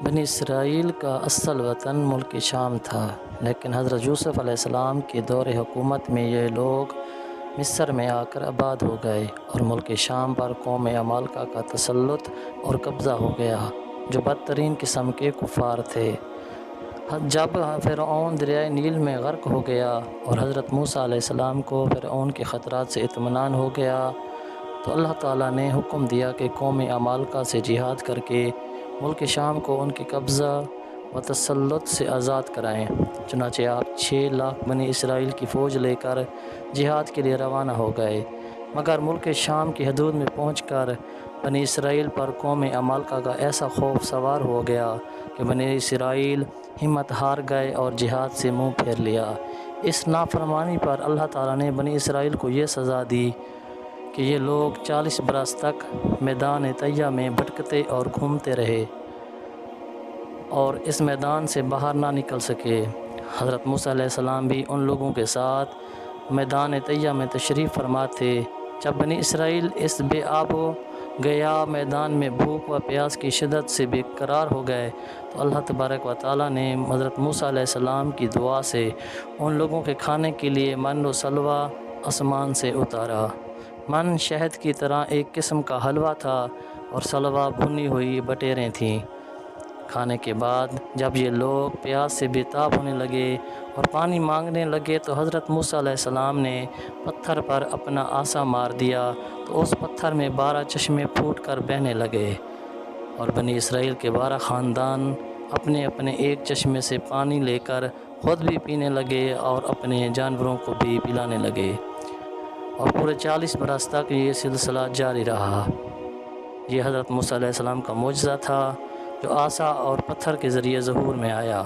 بنی اسرائیل کا اصل وطن ملک شام تھا، لیکن حضرت یوسف علیہ السلام کے دور حکومت میں یہ لوگ مصر میں آ کر آباد ہو گئے اور ملک شام پر قوم عمالقہ کا تسلط اور قبضہ ہو گیا، جو بدترین قسم کے کفار تھے۔ جب فرعون دریائے نیل میں غرق ہو گیا اور حضرت موسیٰ علیہ السلام کو فرعون کے خطرات سے اطمینان ہو گیا، تو اللہ تعالیٰ نے حکم دیا کہ قوم عمالقہ سے جہاد کر کے ملک شام کو ان کے قبضہ و تسلط سے آزاد کرائیں۔ چنانچہ آپ 6 لاکھ بنی اسرائیل کی فوج لے کر جہاد کے لیے روانہ ہو گئے، مگر ملک شام کی حدود میں پہنچ کر بنی اسرائیل پر قوم عمالقہ کا ایسا خوف سوار ہو گیا کہ بنی اسرائیل ہمت ہار گئے اور جہاد سے منہ پھیر لیا۔ اس نافرمانی پر اللہ تعالیٰ نے بنی اسرائیل کو یہ سزا دی کہ یہ لوگ 40 برس تک میدان طیہ میں بھٹکتے اور گھومتے رہے اور اس میدان سے باہر نہ نکل سکے۔ حضرت موسیٰ علیہ السلام بھی ان لوگوں کے ساتھ میدان طیہ میں تشریف فرما تھے۔ جب بنی اسرائیل اس بے آب و گیا میدان میں بھوک و پیاس کی شدت سے بے قرار ہو گئے تو اللہ تبارک و تعالیٰ نے حضرت موسیٰ علیہ السلام کی دعا سے ان لوگوں کے کھانے کے لیے من و سلوہ آسمان سے اتارا۔ من شہد کی طرح ایک قسم کا حلوہ تھا اور سلوہ بھنی ہوئی بٹیریں تھیں۔ کھانے کے بعد جب یہ لوگ پیاس سے بے تاب ہونے لگے اور پانی مانگنے لگے تو حضرت موسیٰ علیہ السلام نے پتھر پر اپنا عصا مار دیا تو اس پتھر میں 12 چشمے پھوٹ کر بہنے لگے اور بنی اسرائیل کے 12 خاندان اپنے اپنے ایک چشمے سے پانی لے کر خود بھی پینے لگے اور اپنے جانوروں کو بھی پلانے لگے، اور پورے 40 برس تک یہ سلسلہ جاری رہا۔ یہ حضرت موسیٰ علیہ السلام کا معجزہ تھا جو عصا اور پتھر کے ذریعے ظہور میں آیا۔